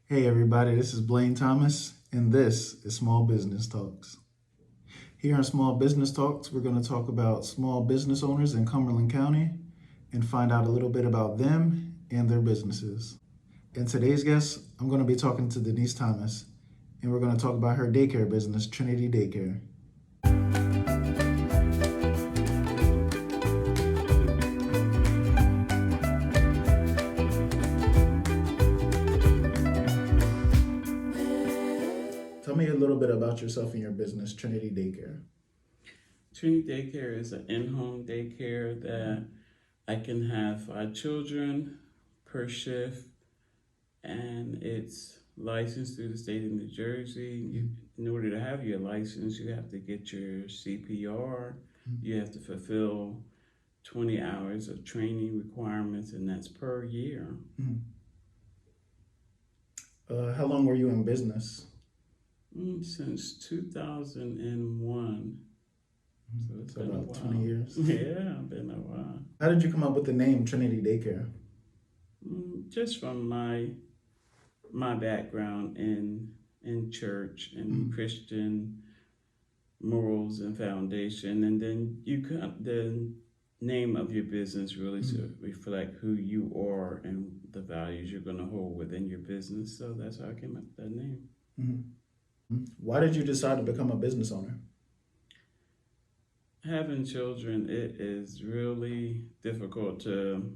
Hey everybody, this is Blain Thomas, and this is Small Business Talks. Here on Small Business Talks, we're going to talk about small business owners in Cumberland County and find out a little bit about them and their businesses. And today's guest, I'm going to be talking to Denise Thomas, and we're going to talk about her daycare business, Trinity Daycare. Tell me a little bit about yourself and your business, Trinity Daycare. Trinity Daycare is an in-home daycare that I can have 5 children per shift, and it's licensed through the state of New Jersey. In order to have your license, you have to get your CPR. You have to fulfill 20 hours of training requirements, and that's per year. How long were you in business? Since 2001. So it's been about 20 years. Yeah, been a while. How did you come up with the name Trinity Daycare? Just from my background in church and Christian morals and foundation, and then the name of your business really to reflect who you are and the values you're going to hold within your business. So that's how I came up with that name. Why did you decide to become a business owner? Having children, it is really difficult to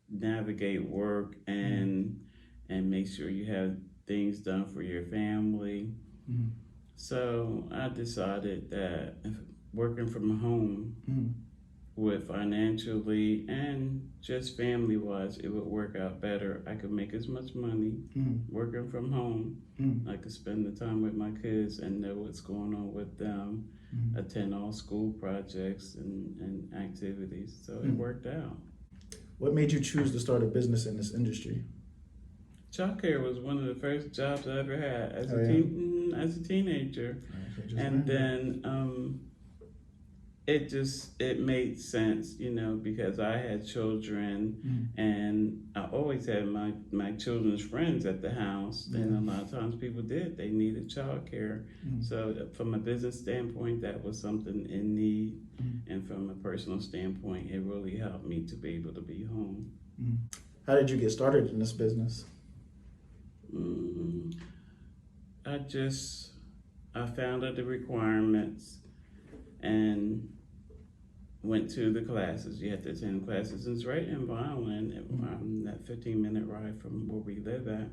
navigate work and make sure you have things done for your family. So I decided that if working from home would financially and just family-wise, it would work out better. I could make as much money working from home. I could spend the time with my kids and know what's going on with them, attend all school projects and activities. So it worked out. What made you choose to start a business in this industry? Childcare was one of the first jobs I ever had as a teenager, and then it made sense, because I had children, and I always had my children's friends at the house, and a lot of times people they needed childcare. So from a business standpoint, that was something in need, and from a personal standpoint, it really helped me to be able to be home. How did you get started in this business? I found out the requirements and went to the classes. You have to attend classes. It's right in Blain, that 15-minute ride from where we live at.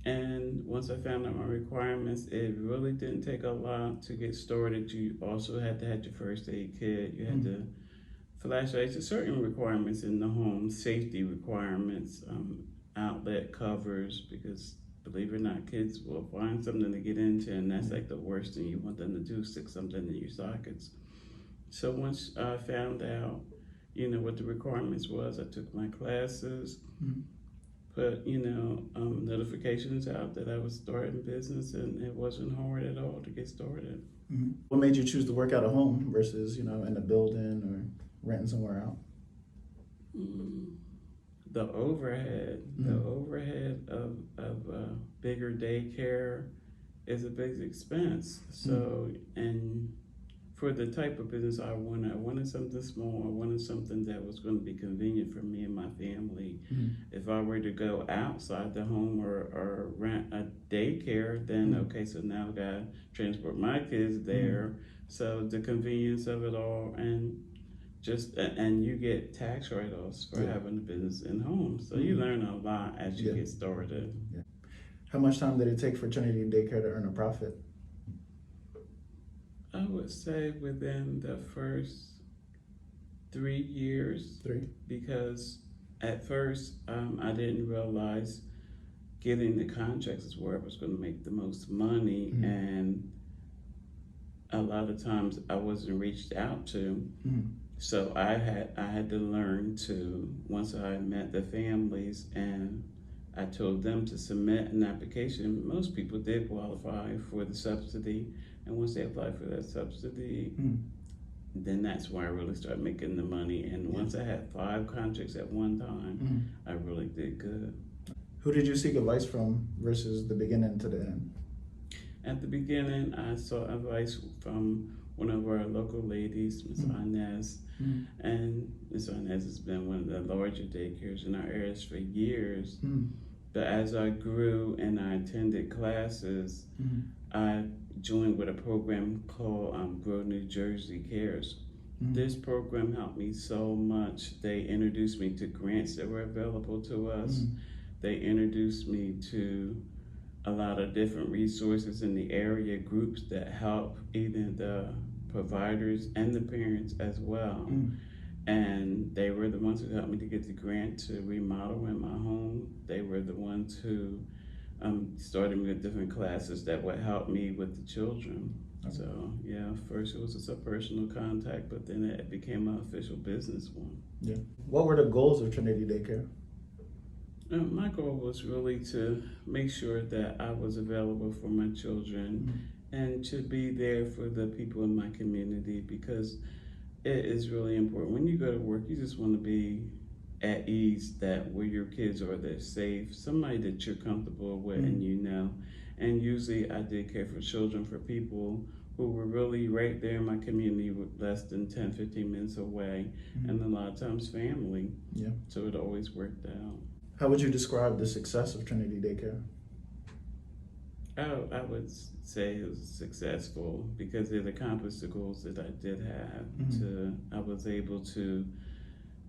And once I found out my requirements, it really didn't take a lot to get started. You also had to have your first aid kit. You had to flashlights, certain requirements in the home, safety requirements, outlet covers, because believe it or not, kids will find something to get into, and that's like the worst thing you want them to do, stick something in your sockets. So once I found out, what the requirements was, I took my classes, put, notifications out that I was starting business, and it wasn't hard at all to get started. What made you choose to work out of home versus, in a building or renting somewhere out? The overhead of a bigger daycare is a big expense. So, and for the type of business I wanted something small. I wanted something that was going to be convenient for me and my family. If I were to go outside the home or rent a daycare, then okay, so now I gotta transport my kids there. So the convenience of it all, and you get tax write-offs for having a business in home. So you learn a lot as you get started. How much time did it take for Trinity Daycare to earn a profit? I would say within the first 3 years. Because at first I didn't realize getting the contracts is where I was going to make the most money, and a lot of times I wasn't reached out to. So I had to learn to, once I met the families and I told them to submit an application, most people did qualify for the subsidy, and once they applied for that subsidy, then that's where I really started making the money. And once I had 5 contracts at one time, I really did good. Who did you seek advice from versus the beginning to the end? At the beginning, I sought advice from one of our local ladies, Ms. Inez, and Ms. Inez has been one of the larger daycares in our areas for years. But as I grew and I attended classes, I joined with a program called Grow New Jersey Cares. This program helped me so much. They introduced me to grants that were available to us. They introduced me to a lot of different resources in the area, groups that help even the providers and the parents as well. And they were the ones who helped me to get the grant to remodel in my home. They were the ones who started me with different classes that would help me with the children. So yeah, first it was just a personal contact, but then it became an official business one. Yeah. What were the goals of Trinity Daycare? My goal was really to make sure that I was available for my children and to be there for the people in my community, because it is really important. When you go to work, you just want to be at ease that where your kids are, they're safe, somebody that you're comfortable with and you know. And usually I did care for children, for people who were really right there in my community, with less than 10, 15 minutes away, and a lot of times family. Yeah. So it always worked out. How would you describe the success of Trinity Daycare? I would say it was successful because it accomplished the goals that I did have. I was able to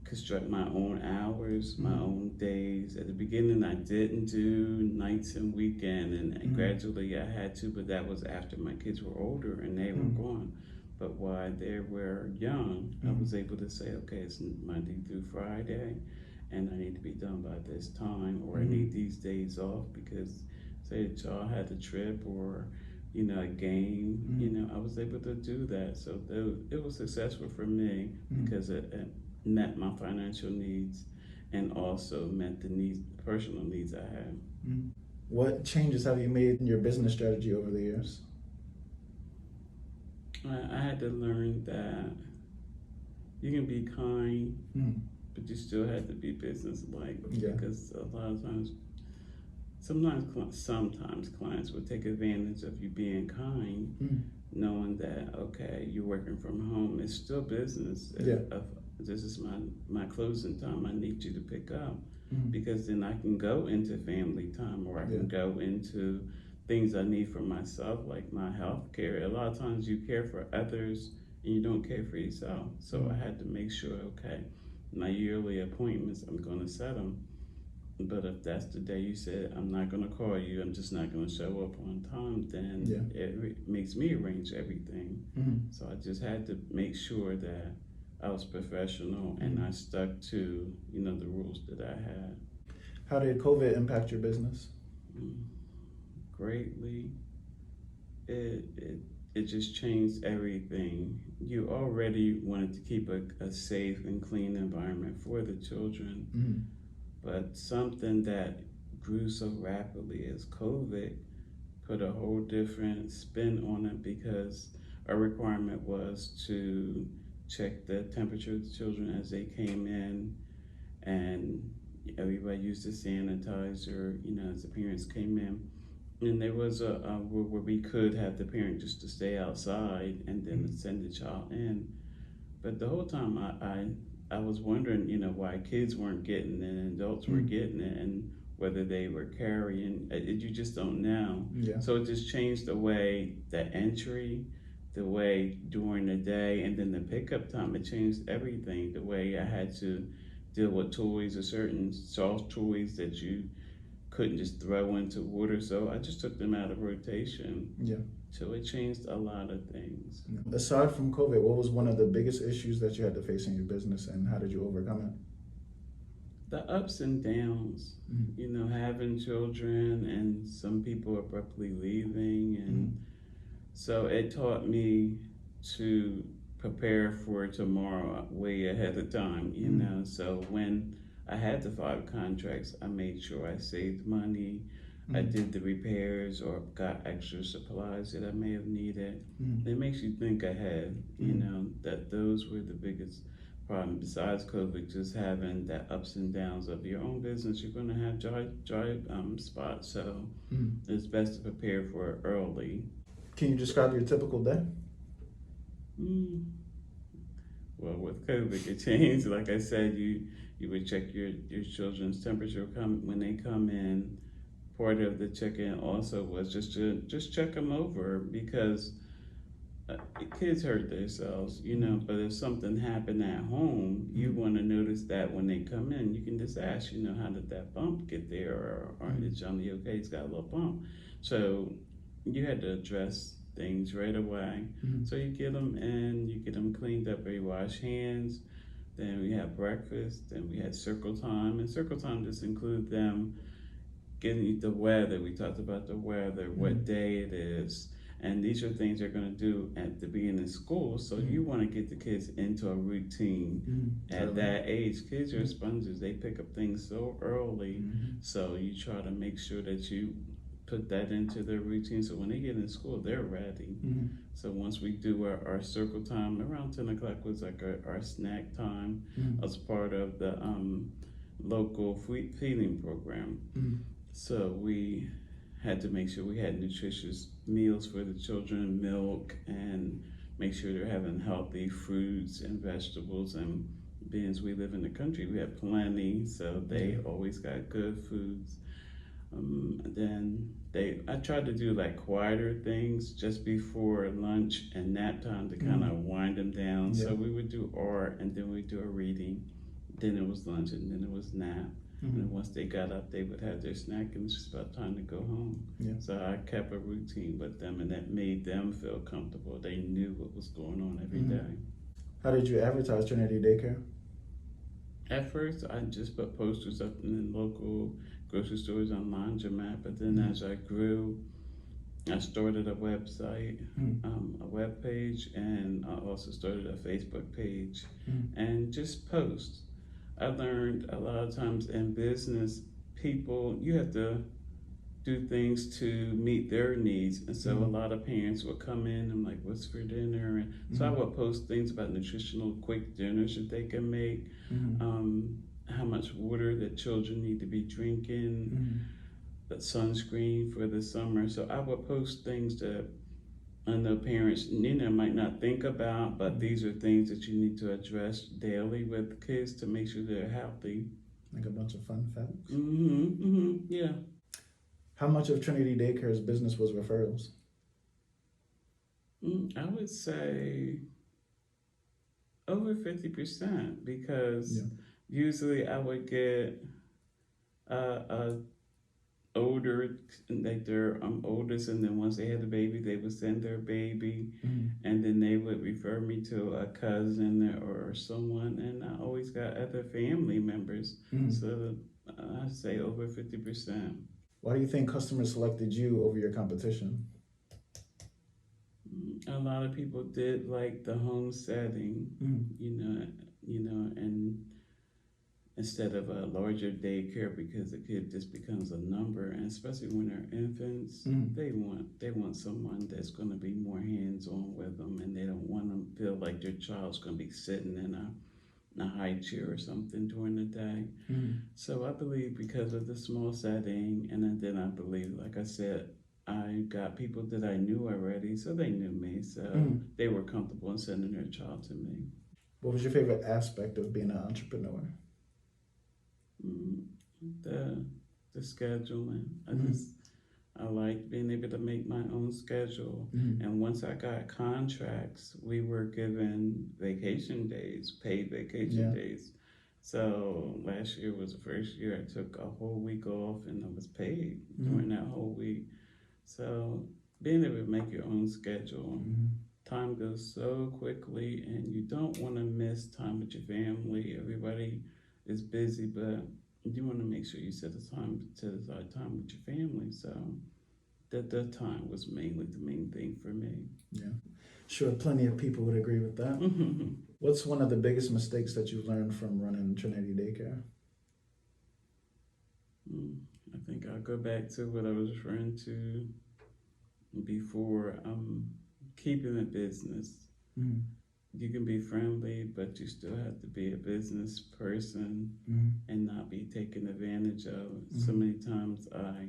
construct my own hours, my own days. At the beginning, I didn't do nights and weekend, and gradually I had to, but that was after my kids were older and they were gone. But while they were young, I was able to say, okay, it's Monday through Friday, and I need to be done by this time, or I need these days off because say a child had a trip or a game, I was able to do that. So it was successful for me because it met my financial needs and also met the personal needs I had. What changes have you made in your business strategy over the years? I had to learn that you can be kind, but you still have to be business-like, because a lot of times, sometimes clients will take advantage of you being kind, knowing that, okay, you're working from home, it's still business. This is my closing time, I need you to pick up, because then I can go into family time, or I can go into things I need for myself, like my health care. A lot of times you care for others and you don't care for yourself. So I had to make sure, okay, my yearly appointments, I'm gonna set them. But if that's the day you said, I'm not gonna call you, I'm just not gonna show up on time, then it makes me arrange everything. So I just had to make sure that I was professional and I stuck to, the rules that I had. How did COVID impact your business? Greatly. It just changed everything. You already wanted to keep a safe and clean environment for the children, but something that grew so rapidly as COVID put a whole different spin on it, because our requirement was to check the temperature of the children as they came in, and everybody used a sanitizer, as the parents came in. And there was where we could have the parent just to stay outside and then send the child in. But the whole time I was wondering, why kids weren't getting it and adults were getting it, and whether they were carrying it. You just don't know. So it just changed the way the entry, the way during the day, and then the pickup time. It changed everything. The way I had to deal with toys, or certain soft toys that you couldn't just throw into water, so I just took them out of rotation. So it changed a lot of things. Aside from COVID, what was one of the biggest issues that you had to face in your business, and how did you overcome it? The ups and downs, having children and some people abruptly leaving, and so it taught me to prepare for tomorrow way ahead of time, so when I had the 5 contracts, I made sure I saved money, I did the repairs or got extra supplies that I may have needed. It makes you think ahead, that those were the biggest problem besides COVID, just having that ups and downs of your own business. You're going to have dry spots, so it's best to prepare for it early. Can you describe your typical day? Well, with COVID, it changed. Like I said, you would check your children's temperature when they come in. Part of the check-in also was just check them over, because kids hurt themselves, but if something happened at home, you want to notice that when they come in. You can just ask, how did that bump get there, or is Johnny okay? He's got a little bump. So you had to address things right away. So you get them in, you get them cleaned up, you wash hands, then we had breakfast, then we had circle time, and circle time just include them getting the weather. We talked about the weather, what day it is. And these are things they're going to do at the beginning of school. So you want to get the kids into a routine at that age. Kids are sponges. They pick up things so early. So you try to make sure that you put that into their routine. So when they get in school, they're ready. So once we do our circle time, around 10 o'clock was like our snack time as part of the local feeding program. So we had to make sure we had nutritious meals for the children, milk, and make sure they're having healthy fruits and vegetables. And being as we live in the country, we have plenty, so they always got good foods. Then I tried to do like quieter things just before lunch and nap time to kind of wind them down. So we would do art, and then we'd do a reading. Then it was lunch, and then it was nap. And once they got up, they would have their snack, and it's just about time to go home. So I kept a routine with them, and that made them feel comfortable. They knew what was going on every day. How did you advertise Trinity Daycare? At first, I just put posters up in the local grocery stores on laundromat, but then as I grew, I started a website, a web page, and I also started a Facebook page, and just post. I learned a lot of times in business, people, you have to do things to meet their needs. And so a lot of parents would come in, I'm like, what's for dinner? And so I would post things about nutritional quick dinners that they can make, how much water that children need to be drinking, the sunscreen for the summer. So I would post things that I know parents, might not think about, but these are things that you need to address daily with kids to make sure they're healthy. Like a bunch of fun facts? Yeah. How much of Trinity Daycare's business was referrals? I would say over 50%, because usually I would get a older, like their oldest, and then once they had the baby, they would send their baby, and then they would refer me to a cousin or someone, and I always got other family members. So I'd say over 50%. Why do you think customers selected you over your competition? A lot of people did like the home setting, and instead of a larger daycare, because the kid just becomes a number, and especially when they're infants, they want someone that's going to be more hands-on with them, and they don't want them to feel like their child's going to be sitting in a high chair or something during the day. So I believe because of the small setting, and then I believe, like I said, I got people that I knew already, so they knew me, so they were comfortable in sending their child to me. What was your favorite aspect of being an entrepreneur? The scheduling. I like being able to make my own schedule. And once I got contracts, we were given vacation days, paid vacation days. So last year was the first year I took a whole week off, and I was paid during that whole week. So being able to make your own schedule, time goes so quickly, and you don't want to miss time with your family. Everybody is busy, but you want to make sure you set aside time with your family. So that time was mainly the main thing for me. Yeah. Sure, plenty of people would agree with that. What's one of the biggest mistakes that you've learned from running Trinity Daycare? I think I'll go back to what I was referring to before, keeping a business. you can be friendly, but you still have to be a business person and not be taken advantage of. So many times I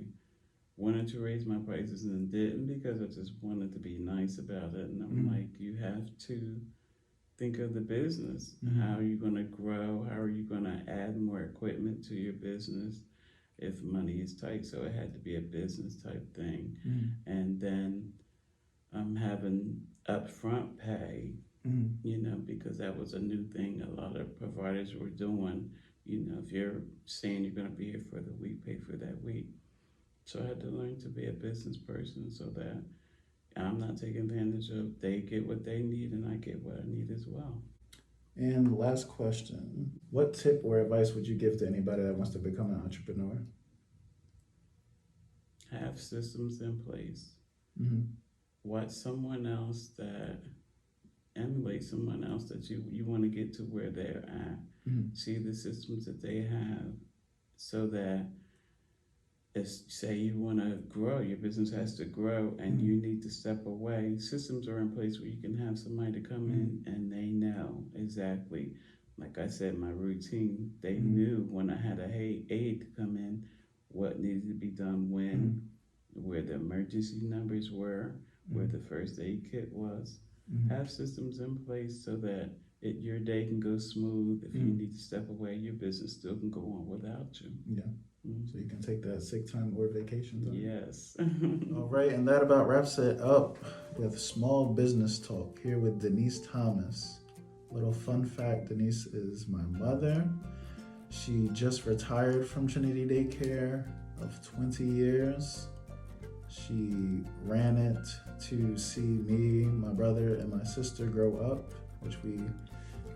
wanted to raise my prices and didn't because I just wanted to be nice about it. And I'm like, you have to think of the business. How are you going to grow? How are you going to add more equipment to your business if money is tight? So it had to be a business type thing. And then having upfront pay, you know, because that was a new thing a lot of providers were doing. You know, if you're saying you're going to be here for the week, pay for that week. So I had to learn to be a business person so that I'm not taking advantage of. They get what they need and I get what I need as well. And the last question, what tip or advice would you give to anybody that wants to become an entrepreneur? Have systems in place. Watch someone else that emulate someone else that you want to get to where they're at. See the systems that they have so that if, say, you want to grow, your business has to grow and you need to step away. Systems are in place where you can have somebody to come in and they know exactly, like I said, my routine. They knew when I had a aide to come in, what needed to be done when, where the emergency numbers were, where the first aid kit was. Have systems in place so that your day can go smooth. If you need to step away, your business still can go on without you. So you can take that sick time or vacation time. Yes. All right, and that about wraps it up with Small Business Talk here with Denise Thomas. Little fun fact, Denise is my mother. She just retired from Trinity Daycare of 20 years. She ran it to see me, my brother, and my sister grow up, which we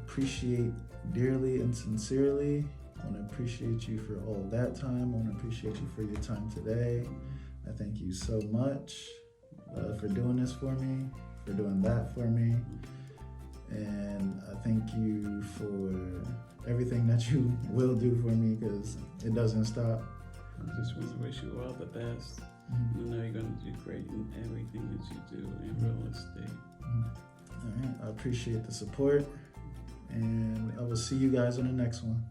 appreciate dearly and sincerely. I want to appreciate you for all of that time. I want to appreciate you for your time today. I thank you so much for doing this for me, for doing that for me. And I thank you for everything that you will do for me because it doesn't stop. I just want to wish you all the best. I know you're going to do great in everything that you do in real estate. All right, I appreciate the support and I will see you guys on the next one.